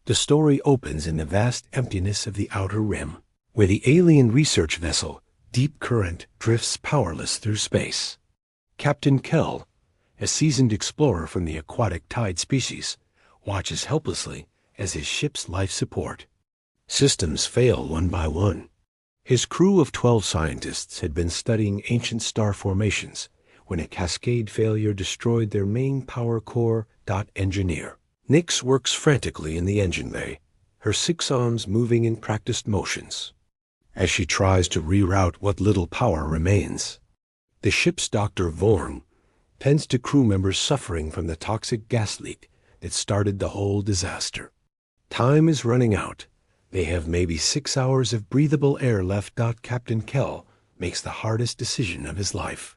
The story opens in the vast emptiness of the Outer Rim, where the alien research vessel, Deep Current, drifts powerless through space. Captain Kell, a seasoned explorer from the aquatic tide species, watches helplessly as his ship's life support systems fail one by one. His crew of 12 scientists had been studying ancient star formations when a cascade failure destroyed their main power core. Engineer Nix works frantically in the engine bay, her 6 arms moving in practiced motions, as she tries to reroute what little power remains. The ship's Dr. Vorn tends to crew members suffering from the toxic gas leak that started the whole disaster. Time is running out. They have maybe 6 hours of breathable air left. Captain Kell makes the hardest decision of his life.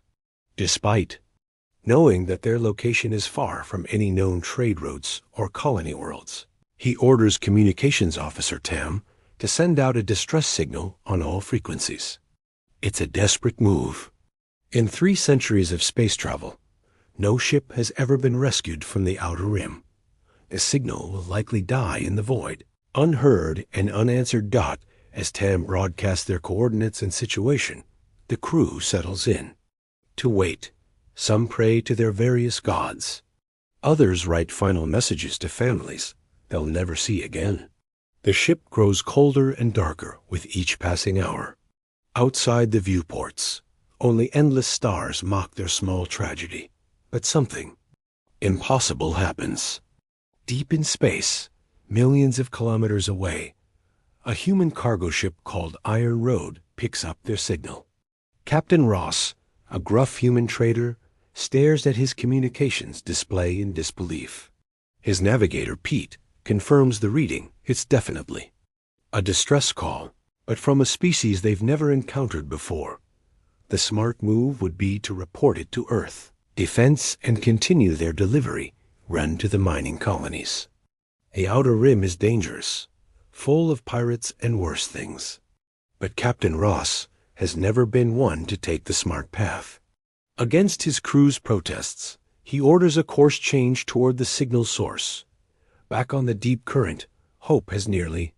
Despite knowing that their location is far from any known trade routes or colony worlds, he orders Communications Officer Tam to send out a distress signal on all frequencies. It's a desperate move. In 3 centuries of space travel, no ship has ever been rescued from the Outer Rim. The signal will likely die in the void, unheard and unanswered. As Tam broadcasts their coordinates and situation, the crew settles in to wait. Some pray to their various gods. Others write final messages to families they'll never see again. The ship grows colder and darker with each passing hour. Outside the viewports, only endless stars mock their small tragedy. But something impossible happens. Deep in space, millions of kilometers away, a human cargo ship called Iron Road picks up their signal. Captain Ross, a gruff human trader, stares at his communications display in disbelief. His navigator, Pete, confirms the reading. It's definitely a distress call, but from a species they've never encountered before. The smart move would be to report it to Earth, defense, and continue their delivery run to the mining colonies. The Outer Rim is dangerous, full of pirates and worse things. But Captain Ross has never been one to take the smart path. Against his crew's protests, he orders a course change toward the signal source. Back on the Deep Current, hope has nearly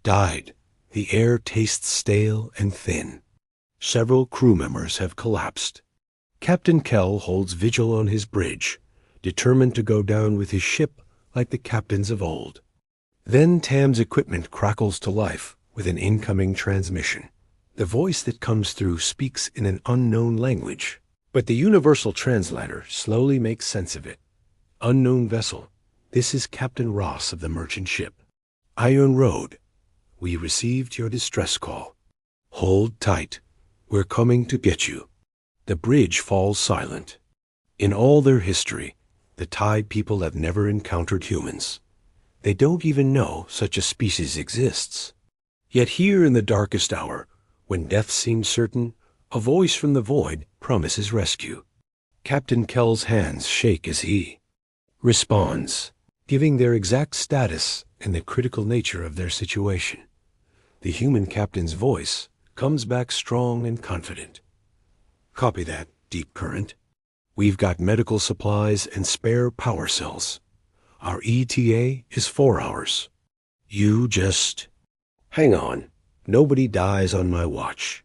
died. The air tastes stale and thin. Several crew members have collapsed. Captain Kell holds vigil on his bridge, determined to go down with his ship like the captains of old. Then Tam's equipment crackles to life with an incoming transmission. The voice that comes through speaks in an unknown language, but the universal translator slowly makes sense of it. Unknown vessel, this is Captain Ross of the merchant ship. Iron Road, we received your distress call. Hold tight, we're coming to get you. The bridge falls silent. In all their history, the Tide people have never encountered humans. They don't even know such a species exists. Yet here in the darkest hour, when death seems certain, a voice from the void promises rescue. Captain Kell's hands shake as he responds, giving their exact status and the critical nature of their situation. The human captain's voice comes back strong and confident. Copy that, Deep Current. We've got medical supplies and spare power cells. Our ETA is 4 hours. You just hang on. Nobody dies on my watch.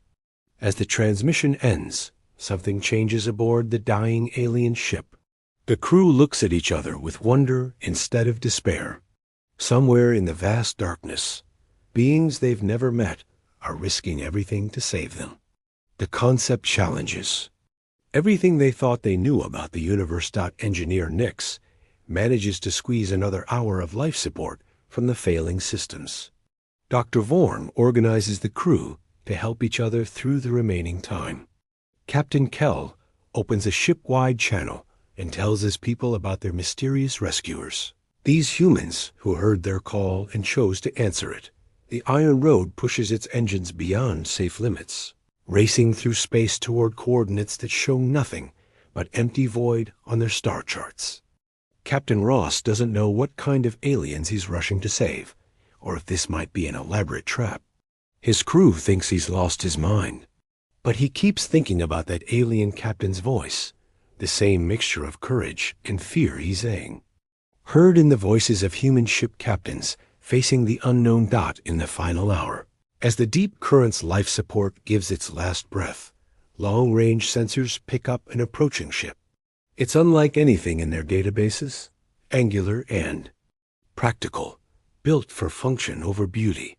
As the transmission ends, something changes aboard the dying alien ship. The crew looks at each other with wonder instead of despair. Somewhere in the vast darkness, beings they've never met are risking everything to save them. The concept challenges everything they thought they knew about the universe. Engineer Nix manages to squeeze another hour of life support from the failing systems. Dr. Vorn organizes the crew to help each other through the remaining time. Captain Kell opens a ship-wide channel and tells his people about their mysterious rescuers. These humans who heard their call and chose to answer it. The Iron Road pushes its engines beyond safe limits, racing through space toward coordinates that show nothing but empty void on their star charts. Captain Ross doesn't know what kind of aliens he's rushing to save, or if this might be an elaborate trap. His crew thinks he's lost his mind, but he keeps thinking about that alien captain's voice, the same mixture of courage and fear he's saying. Heard in the voices of human ship captains facing the unknown dot in the final hour. As the deep current's life support gives its last breath, long-range sensors pick up an approaching ship. It's unlike anything in their databases, angular and practical, built for function over beauty.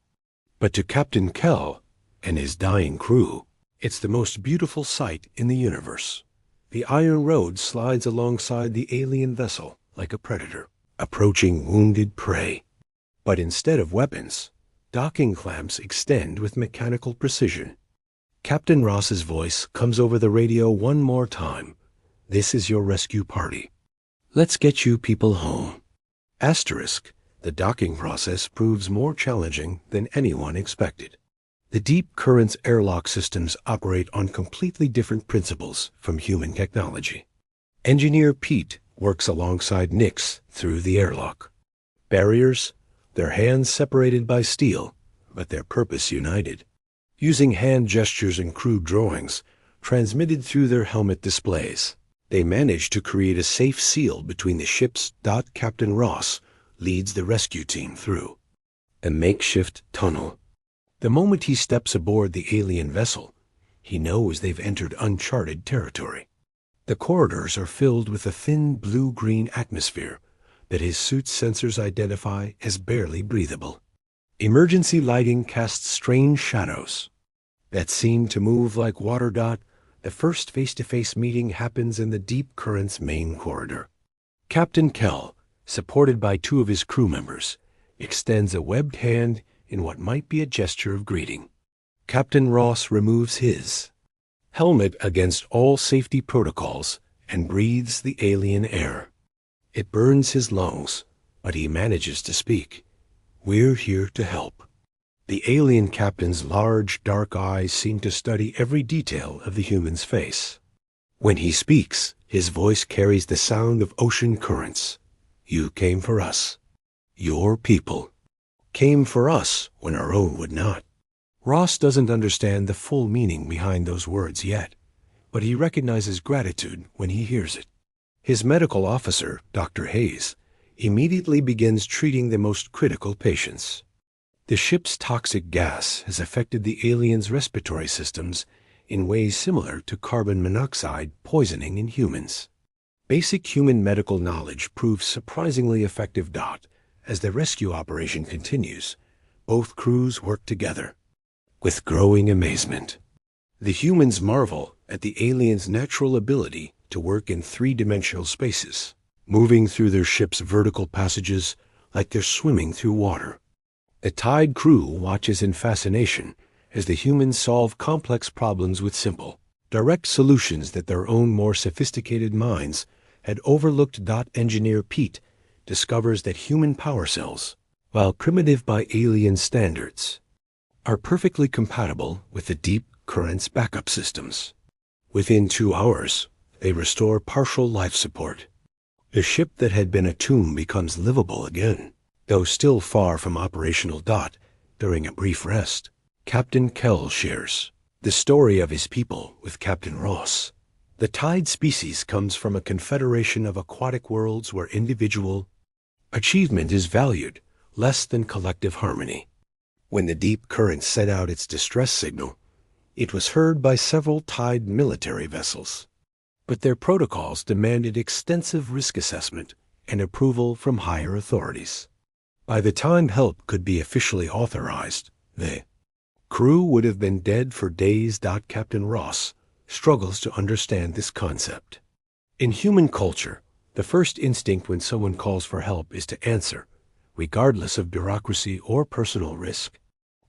But to Captain Kell and his dying crew, it's the most beautiful sight in the universe. The iron road slides alongside the alien vessel like a predator, approaching wounded prey. But instead of weapons, docking clamps extend with mechanical precision. Captain Ross's voice comes over the radio one more time. "This is your rescue party. Let's get you people home." Asterisk, the docking process proves more challenging than anyone expected. The deep current's airlock systems operate on completely different principles from human technology. Engineer Pete works alongside Nix through the airlock. Barriers, their hands separated by steel, but their purpose united. Using hand gestures and crude drawings, transmitted through their helmet displays, they manage to create a safe seal between the ships. Captain Ross leads the rescue team through a makeshift tunnel. The moment he steps aboard the alien vessel, he knows they've entered uncharted territory. The corridors are filled with a thin blue-green atmosphere that his suit's sensors identify as barely breathable. Emergency lighting casts strange shadows that seem to move like water. The first face-to-face meeting happens in the deep current's main corridor. Captain Kell, supported by two of his crew members, extends a webbed hand in what might be a gesture of greeting. Captain Ross removes his helmet against all safety protocols and breathes the alien air. It burns his lungs, but he manages to speak. "We're here to help." The alien captain's large, dark eyes seem to study every detail of the human's face. When he speaks, his voice carries the sound of ocean currents. "You came for us. Your people came for us when our own would not." Ross doesn't understand the full meaning behind those words yet, but he recognizes gratitude when he hears it. His medical officer, Dr. Hayes, immediately begins treating the most critical patients. The ship's toxic gas has affected the aliens' respiratory systems in ways similar to carbon monoxide poisoning in humans. Basic human medical knowledge proves surprisingly effective. As the rescue operation continues, both crews work together with growing amazement. The humans marvel at the aliens' natural ability to work in three-dimensional spaces, moving through their ship's vertical passages like they're swimming through water. The Tide crew watches in fascination as the humans solve complex problems with simple, direct solutions that their own more sophisticated minds had overlooked. Engineer Pete discovers that human power cells, while primitive by alien standards, are perfectly compatible with the deep current's backup systems. Within 2 hours, they restore partial life support. The ship that had been a tomb becomes livable again, though still far from operational. During a brief rest, Captain Kell shares the story of his people with Captain Ross. The Tide species comes from a confederation of aquatic worlds where individual achievement is valued less than collective harmony. When the deep current set out its distress signal, it was heard by several Tide military vessels, but their protocols demanded extensive risk assessment and approval from higher authorities. By the time help could be officially authorized, the crew would have been dead for days. Captain Ross struggles to understand this concept. In human culture, the first instinct when someone calls for help is to answer, regardless of bureaucracy or personal risk.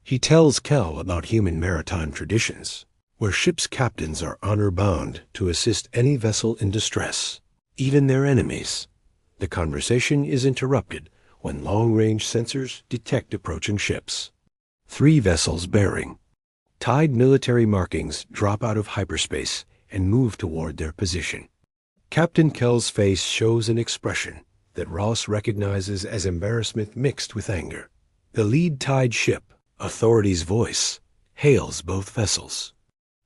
He tells Kell about human maritime traditions, where ships' captains are honor-bound to assist any vessel in distress, even their enemies. The conversation is interrupted when long-range sensors detect approaching ships. 3 vessels bearing Tide military markings drop out of hyperspace and move toward their position. Captain Kell's face shows an expression that Ross recognizes as embarrassment mixed with anger. The lead Tide ship, Authority's voice, hails both vessels.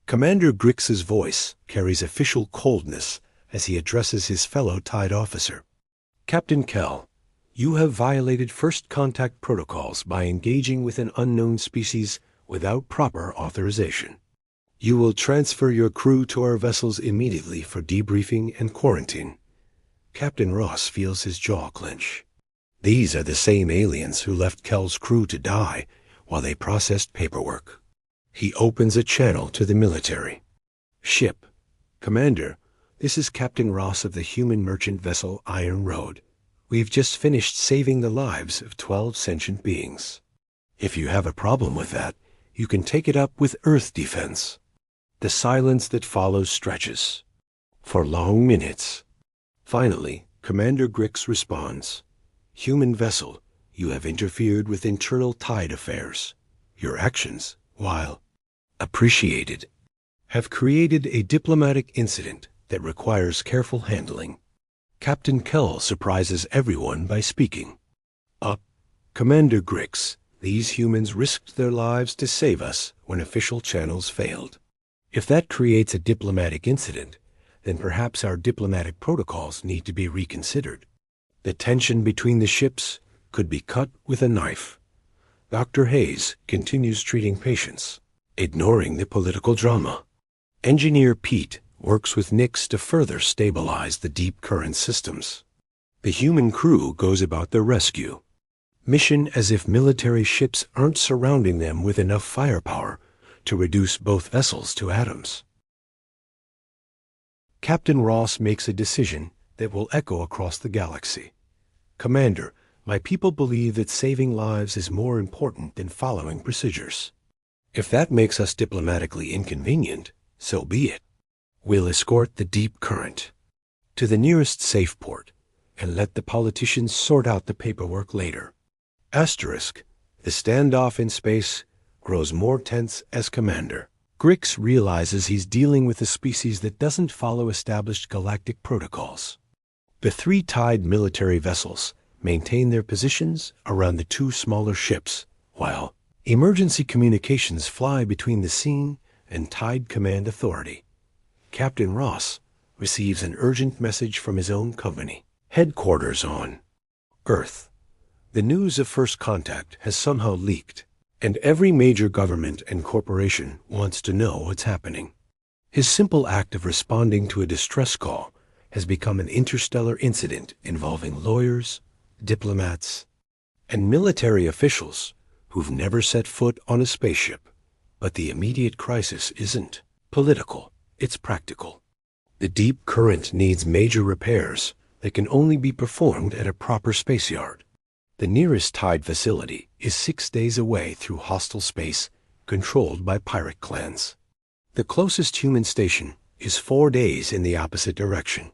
Commander Grix's voice carries official coldness as he addresses his fellow Tide officer. "Captain Kell, You have violated first contact protocols by engaging with an unknown species without proper authorization. You will transfer your crew to our vessels immediately for debriefing and quarantine. Captain Ross feels his jaw clench. These are the same aliens who left Kel's crew to die while they processed paperwork. He opens a channel to the military. Ship. Commander, this is Captain Ross of the human merchant vessel Iron Road. We've just finished saving the lives of 12 sentient beings. If you have a problem with that, you can take it up with Earth Defense. The silence that follows stretches. For long minutes. Finally, Commander Grix responds. Human vessel, you have interfered with internal tide affairs. Your actions, while appreciated, have created a diplomatic incident that requires careful handling. Captain Kell surprises everyone by speaking. Commander Grix, these humans risked their lives to save us when official channels failed. If that creates a diplomatic incident, then perhaps our diplomatic protocols need to be reconsidered. The tension between the ships could be cut with a knife. Dr. Hayes continues treating patients, ignoring the political drama. Engineer Pete works with Nix to further stabilize the deep current systems. The human crew goes about their rescue. Mission as if military ships aren't surrounding them with enough firepower to reduce both vessels to atoms. Captain Ross makes a decision that will echo across the galaxy. Commander, my people believe that saving lives is more important than following procedures. If that makes us diplomatically inconvenient, so be it. We'll escort the deep current to the nearest safe port and let the politicians sort out the paperwork later. Asterisk, the standoff in space grows more tense as Commander Grix realizes he's dealing with a species that doesn't follow established galactic protocols. The 3 Tide military vessels maintain their positions around the 2 smaller ships, while emergency communications fly between the scene and Tide Command Authority. Captain Ross receives an urgent message from his own company, headquarters on Earth. The news of first contact has somehow leaked, and every major government and corporation wants to know what's happening. His simple act of responding to a distress call has become an interstellar incident involving lawyers, diplomats, and military officials who've never set foot on a spaceship. But the immediate crisis isn't political, it's practical. The deep current needs major repairs that can only be performed at a proper space yard. The nearest Tide facility is 6 days away through hostile space controlled by pirate clans. The closest human station is 4 days in the opposite direction.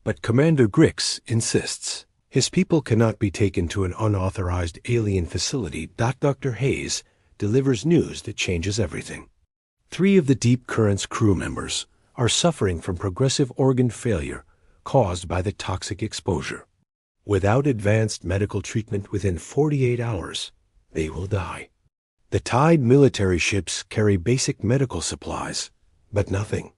But Commander Grix insists his people cannot be taken to an unauthorized alien facility. Dr. Hayes delivers news that changes everything. 3 of the Deep Current's crew members are suffering from progressive organ failure caused by the toxic exposure. Without advanced medical treatment within 48 hours, they will die. The Tide military ships carry basic medical supplies, but nothing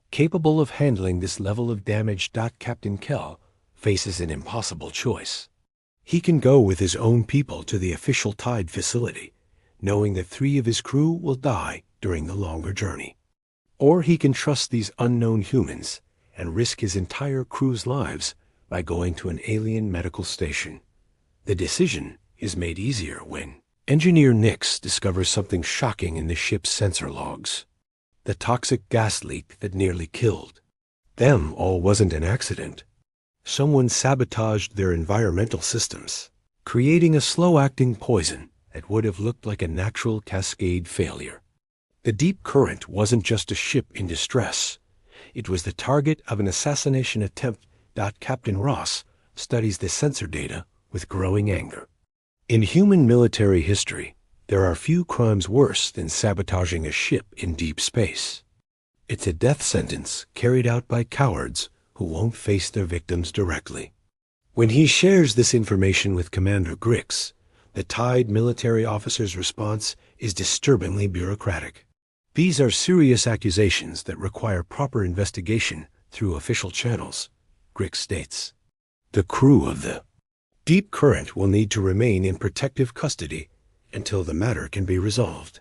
capable of handling this level of damage. Captain Kell faces an impossible choice. He can go with his own people to the official Tide facility, knowing that 3 of his crew will die during the longer journey. Or he can trust these unknown humans and risk his entire crew's lives by going to an alien medical station. The decision is made easier when Engineer Nix discovers something shocking in the ship's sensor logs. The toxic gas leak that nearly killed them all wasn't an accident. Someone sabotaged their environmental systems, creating a slow-acting poison that would have looked like a natural cascade failure. The deep current wasn't just a ship in distress. It was the target of an assassination attempt. Captain Ross studies the sensor data with growing anger. In human military history, there are few crimes worse than sabotaging a ship in deep space. It's a death sentence carried out by cowards who won't face their victims directly. When he shares this information with Commander Grix, the Tide military officer's response is disturbingly bureaucratic. These are serious accusations that require proper investigation through official channels, Grix states. The crew of the Deep Current will need to remain in protective custody until the matter can be resolved.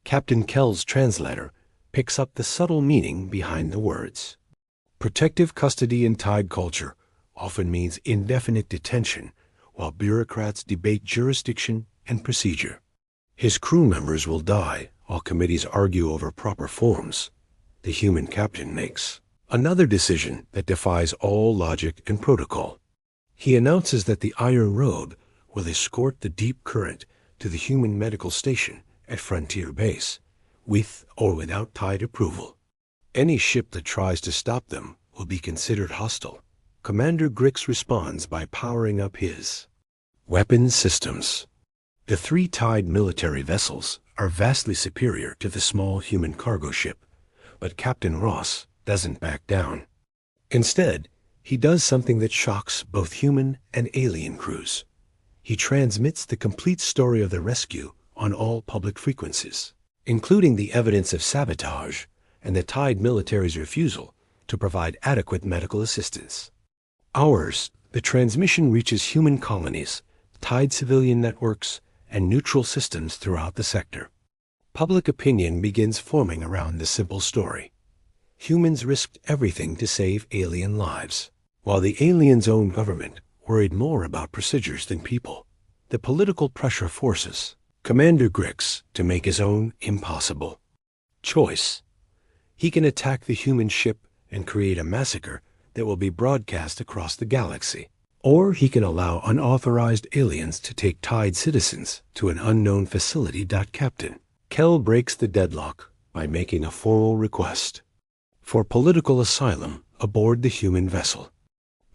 Captain Kell's translator picks up the subtle meaning behind the words. Protective custody in Tide culture often means indefinite detention while bureaucrats debate jurisdiction and procedure. His crew members will die while committees argue over proper forms. The human captain makes another decision that defies all logic and protocol. He announces that the Iron Road will escort the Deep Current to the human medical station at Frontier Base, with or without Tide approval. Any ship that tries to stop them will be considered hostile. Commander Grix responds by powering up his weapons systems. The 3 Tide military vessels are vastly superior to the small human cargo ship, but Captain Ross doesn't back down. Instead, he does something that shocks both human and alien crews. He transmits the complete story of the rescue on all public frequencies, including the evidence of sabotage and the Tide military's refusal to provide adequate medical assistance. Hours, the transmission reaches human colonies, Tide civilian networks, and neutral systems throughout the sector. Public opinion begins forming around the simple story. Humans risked everything to save alien lives, while the aliens' own government worried more about procedures than people. The political pressure forces Commander Grix to make his own impossible choice. He can attack the human ship and create a massacre that will be broadcast across the galaxy, or he can allow unauthorized aliens to take Tide citizens to an unknown facility. Captain Kell breaks the deadlock by making a formal request for political asylum aboard the human vessel.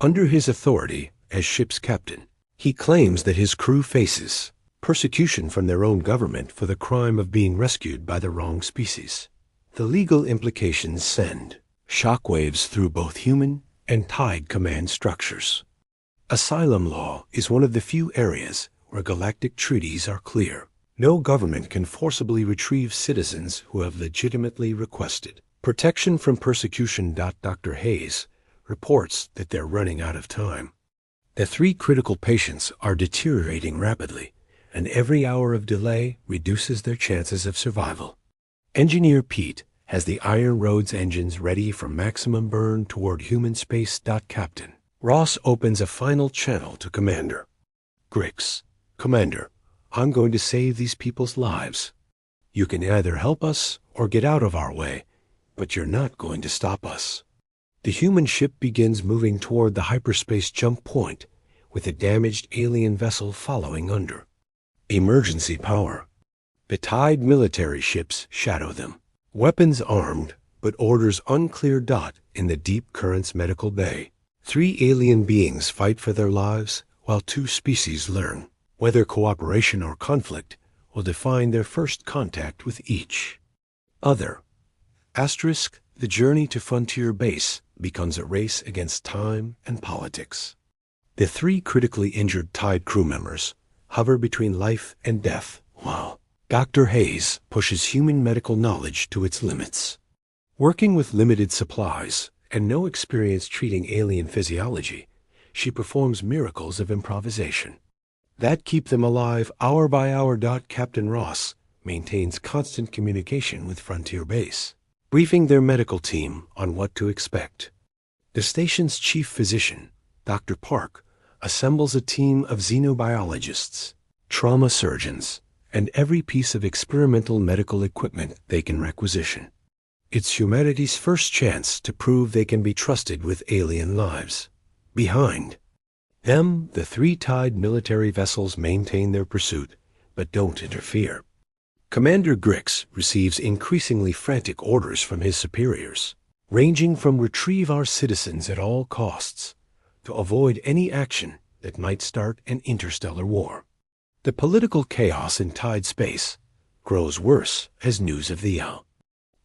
Under his authority as ship's captain, he claims that his crew faces persecution from their own government for the crime of being rescued by the wrong species. The legal implications send shockwaves through both human and Tide command structures. Asylum law is one of the few areas where galactic treaties are clear. No government can forcibly retrieve citizens who have legitimately requested protection from persecution. Dr. Hayes reports that they're running out of time. The 3 critical patients are deteriorating rapidly, and every hour of delay reduces their chances of survival. Engineer Pete has the Iron Road's engines ready for maximum burn toward human space. Captain Ross opens a final channel to Commander Grix. Commander, I'm going to save these people's lives. You can either help us or get out of our way, but you're not going to stop us. The human ship begins moving toward the hyperspace jump point, with a damaged alien vessel following under. Emergency power. The Tide military ships shadow them, weapons armed, but orders unclear. In the Deep Current's medical bay, 3 alien beings fight for their lives while 2 species learn. Whether cooperation or conflict will define their first contact with each other. Asterisk, the journey to Frontier Base becomes a race against time and politics. The 3 critically injured Tide crew members hover between life and death, while Dr. Hayes pushes human medical knowledge to its limits. Working with limited supplies and no experience treating alien physiology, she performs miracles of improvisation that keep them alive hour by hour. Captain Ross maintains constant communication with Frontier Base, briefing their medical team on what to expect. The station's chief physician, Dr. Park, assembles a team of xenobiologists, trauma surgeons, and every piece of experimental medical equipment they can requisition. It's humanity's first chance to prove they can be trusted with alien lives. Behind them, the 3 Tide military vessels maintain their pursuit, but don't interfere. Commander Grix receives increasingly frantic orders from his superiors, ranging from retrieve our citizens at all costs to avoid any action that might start an interstellar war. The political chaos in Tide space grows worse as news of the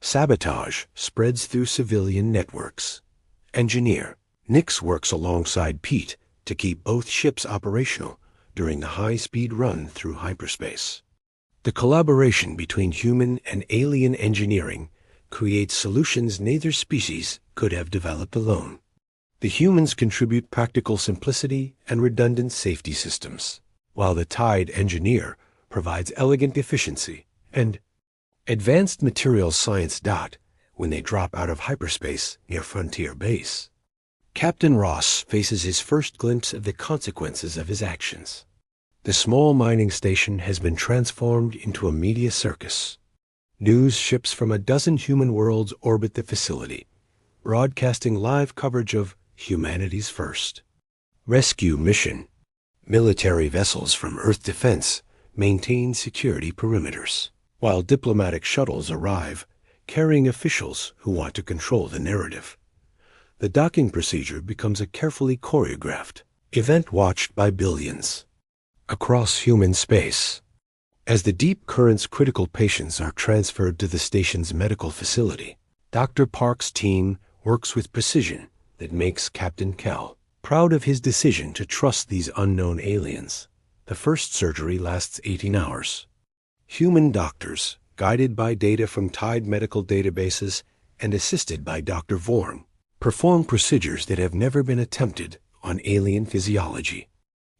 sabotage spreads through civilian networks. Engineer Nix works alongside Pete to keep both ships operational during the high-speed run through hyperspace. The collaboration between human and alien engineering creates solutions neither species could have developed alone. The humans contribute practical simplicity and redundant safety systems, while the Tide engineer provides elegant efficiency and advanced materials science. When they drop out of hyperspace near Frontier Base, Captain Ross faces his first glimpse of the consequences of his actions. The small mining station has been transformed into a media circus. News ships from a dozen human worlds orbit the facility, broadcasting live coverage of humanity's first rescue mission. Military vessels from Earth Defense maintain security perimeters, while diplomatic shuttles arrive, carrying officials who want to control the narrative. The docking procedure becomes a carefully choreographed event watched by billions across human space. As the deep current's critical patients are transferred to the station's medical facility, Dr. Park's team works with precision that makes Captain Kell proud of his decision to trust these unknown aliens. The first surgery lasts 18 hours. Human doctors, guided by data from Tide medical databases and assisted by Dr. Vorn, perform procedures that have never been attempted on alien physiology.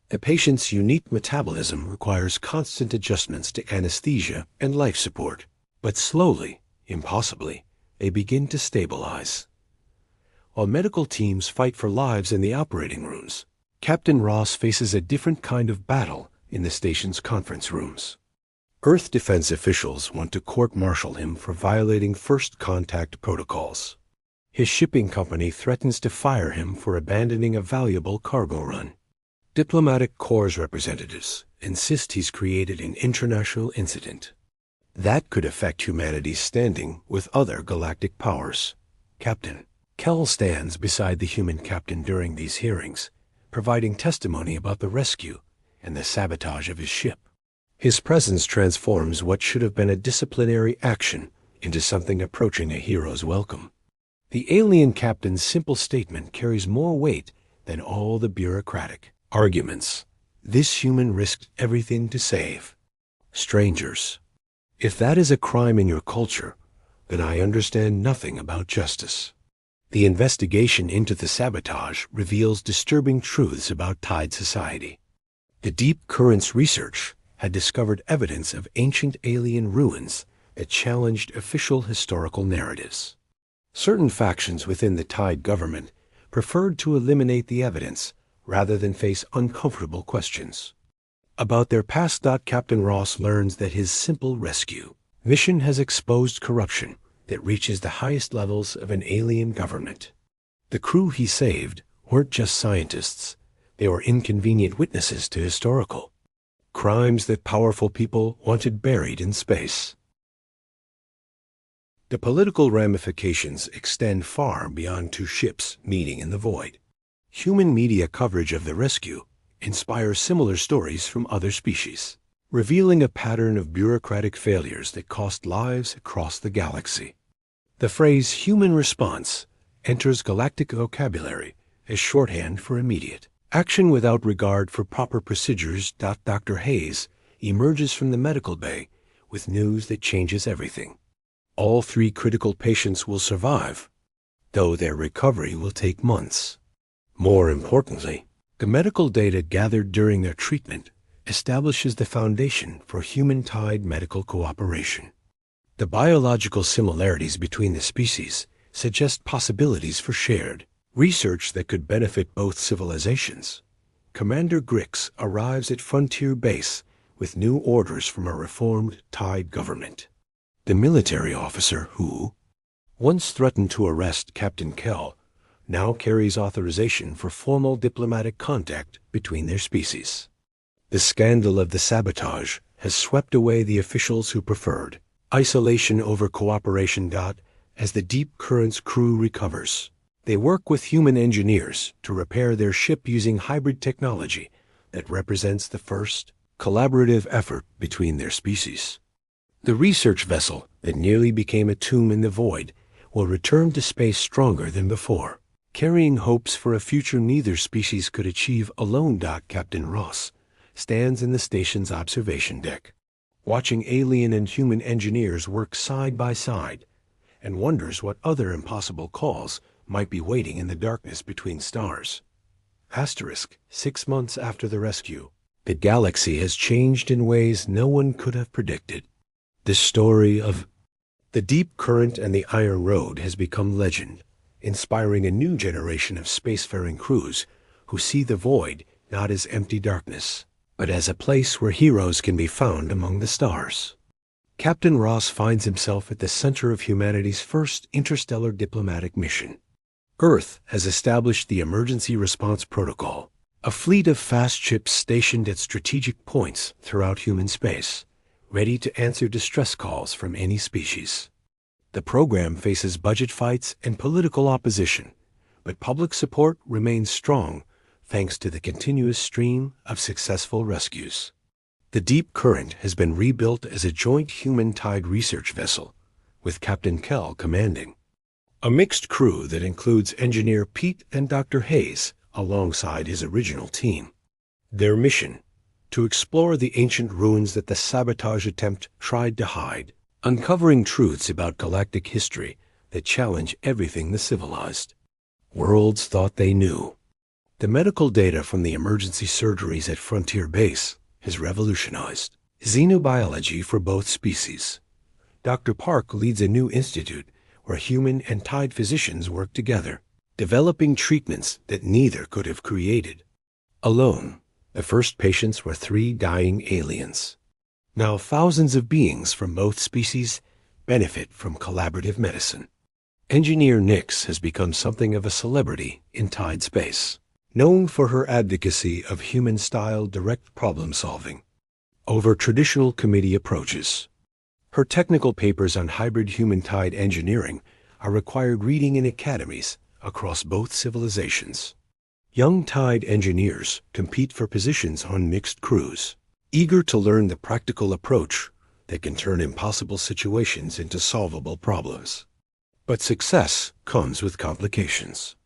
The patient's unique metabolism requires constant adjustments to anesthesia and life support, but slowly, impossibly, they begin to stabilize. While medical teams fight for lives in the operating rooms, Captain Ross faces a different kind of battle in the station's conference rooms. Earth defense officials want to court-martial him for violating first contact protocols. His shipping company threatens to fire him for abandoning a valuable cargo run. Diplomatic Corps representatives insist he's created an international incident that could affect humanity's standing with other galactic powers. Captain Kell stands beside the human captain during these hearings, providing testimony about the rescue and the sabotage of his ship. His presence transforms what should have been a disciplinary action into something approaching a hero's welcome. The alien captain's simple statement carries more weight than all the bureaucratic arguments. This human risked everything to save strangers. If that is a crime in your culture, then I understand nothing about justice. The investigation into the sabotage reveals disturbing truths about Tide society. The Deep Currents research had discovered evidence of ancient alien ruins that challenged official historical narratives. Certain factions within the Tide government preferred to eliminate the evidence rather than face uncomfortable questions about their past. Captain Ross learns that his simple rescue mission has exposed corruption that reaches the highest levels of an alien government. The crew he saved weren't just scientists, they were inconvenient witnesses to historical crimes that powerful people wanted buried in space. The political ramifications extend far beyond two ships meeting in the void. Human media coverage of the rescue inspires similar stories from other species, revealing a pattern of bureaucratic failures that cost lives across the galaxy. The phrase human response enters galactic vocabulary as shorthand for immediate action without regard for proper procedures. Dr. Hayes emerges from the medical bay with news that changes everything. All 3 critical patients will survive, though their recovery will take months. More importantly, the medical data gathered during their treatment establishes the foundation for human-Tide medical cooperation. The biological similarities between the species suggest possibilities for shared research that could benefit both civilizations. Commander Grix arrives at Frontier Base with new orders from a reformed Tide government. The military officer who once threatened to arrest Captain Kell now carries authorization for formal diplomatic contact between their species. The scandal of the sabotage has swept away the officials who preferred isolation over cooperation. As the Deep Currents crew recovers, they work with human engineers to repair their ship using hybrid technology that represents the first collaborative effort between their species. The research vessel that nearly became a tomb in the void will return to space stronger than before, carrying hopes for a future neither species could achieve alone. Captain Ross stands in the station's observation deck, watching alien and human engineers work side by side, and wonders what other impossible calls might be waiting in the darkness between stars. Asterisk, 6 months after the rescue, the galaxy has changed in ways no one could have predicted. The story of the Deep Current and the Iron Road has become legend, inspiring a new generation of spacefaring crews who see the void not as empty darkness, but as a place where heroes can be found among the stars. Captain Ross finds himself at the center of humanity's first interstellar diplomatic mission. Earth has established the Emergency Response Protocol, a fleet of fast ships stationed at strategic points throughout human space, ready to answer distress calls from any species. The program faces budget fights and political opposition, but public support remains strong thanks to the continuous stream of successful rescues. The Deep Current has been rebuilt as a joint human-tide research vessel, with Captain Kell commanding. A mixed crew that includes engineer Pete and Dr. Hayes alongside his original team. Their mission: to explore the ancient ruins that the sabotage attempt tried to hide, uncovering truths about galactic history that challenge everything the civilized worlds thought they knew. The medical data from the emergency surgeries at Frontier Base has revolutionized xenobiology for both species. Dr. Park leads a new institute where human and tide physicians work together, developing treatments that neither could have created alone. The first patients were 3 dying aliens. Now thousands of beings from both species benefit from collaborative medicine. Engineer Nix has become something of a celebrity in tide space, known for her advocacy of human-style direct problem-solving over traditional committee approaches. Her technical papers on hybrid human-tide engineering are required reading in academies across both civilizations. Young tide engineers compete for positions on mixed crews, eager to learn the practical approach that can turn impossible situations into solvable problems. But success comes with complications.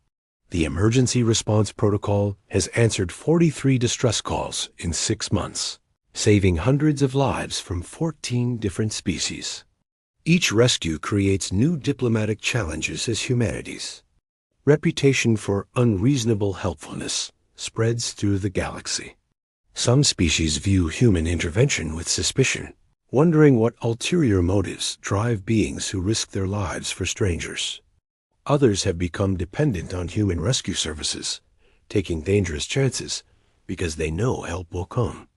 The Emergency Response Protocol has answered 43 distress calls in 6 months, saving hundreds of lives from 14 different species. Each rescue creates new diplomatic challenges as humanity's reputation for unreasonable helpfulness spreads through the galaxy. Some species view human intervention with suspicion, wondering what ulterior motives drive beings who risk their lives for strangers. Others have become dependent on human rescue services, taking dangerous chances because they know help will come.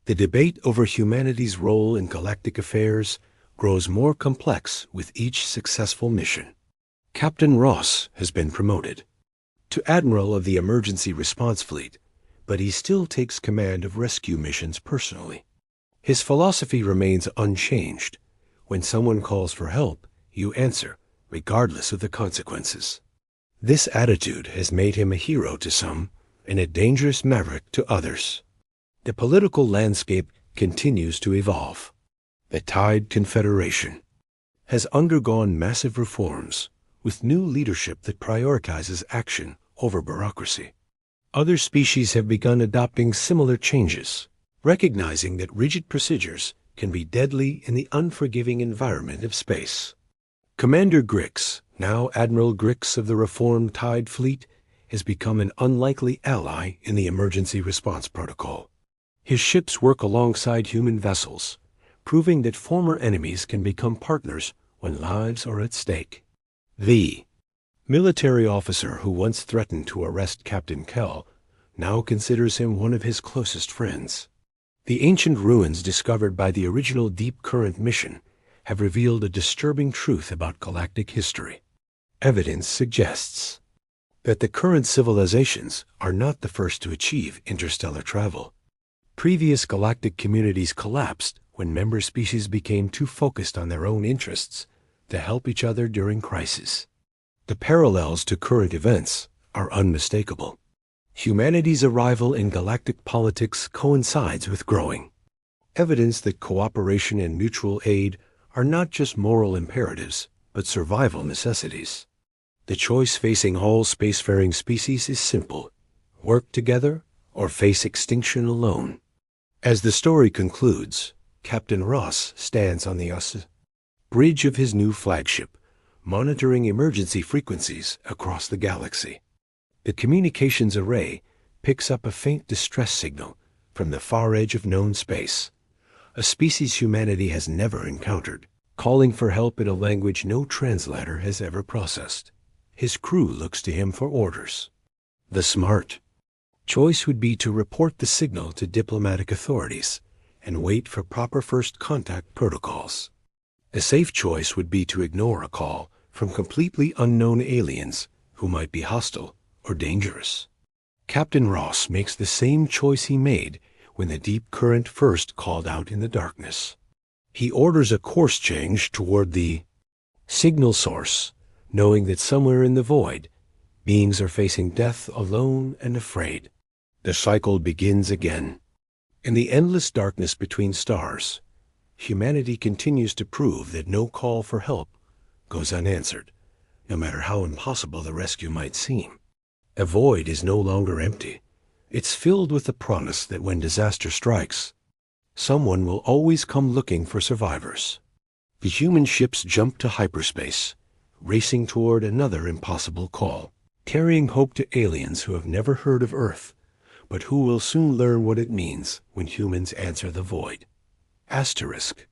The debate over humanity's role in galactic affairs grows more complex with each successful mission. Captain Ross has been promoted to Admiral of the Emergency Response Fleet, but he still takes command of rescue missions personally. His philosophy remains unchanged. When someone calls for help, you answer, regardless of the consequences. This attitude has made him a hero to some and a dangerous maverick to others. The political landscape continues to evolve. The Tide Confederation has undergone massive reforms, with new leadership that prioritizes action over bureaucracy. Other species have begun adopting similar changes, recognizing that rigid procedures can be deadly in the unforgiving environment of space. Commander Grix, now Admiral Grix of the reformed Tide Fleet, has become an unlikely ally in the Emergency Response Protocol. His ships work alongside human vessels, proving that former enemies can become partners when lives are at stake. The military officer who once threatened to arrest Captain Kell now considers him one of his closest friends. The ancient ruins discovered by the original Deep Current mission have revealed a disturbing truth about galactic history. Evidence suggests that the current civilizations are not the first to achieve interstellar travel. Previous galactic communities collapsed when member species became too focused on their own interests to help each other during crisis. The parallels to current events are unmistakable. Humanity's arrival in galactic politics coincides with growing evidence that cooperation and mutual aid are not just moral imperatives, but survival necessities. The choice facing all spacefaring species is simple: work together or face extinction alone. As the story concludes, Captain Ross stands on the bridge of his new flagship, monitoring emergency frequencies across the galaxy. The communications array picks up a faint distress signal from the far edge of known space, a species humanity has never encountered, calling for help in a language no translator has ever processed. His crew looks to him for orders. The smart choice would be to report the signal to diplomatic authorities and wait for proper first contact protocols. A safe choice would be to ignore a call from completely unknown aliens who might be hostile or dangerous. Captain Ross makes the same choice he made when the deep current first called out in the darkness. He orders a course change toward the signal source, knowing that somewhere in the void, beings are facing death alone and afraid. The cycle begins again. In the endless darkness between stars, humanity continues to prove that no call for help goes unanswered, no matter how impossible the rescue might seem. A void is no longer empty. It's filled with the promise that when disaster strikes, someone will always come looking for survivors. The human ships jump to hyperspace, racing toward another impossible call, carrying hope to aliens who have never heard of Earth, but who will soon learn what it means when humans answer the void. Asterisk.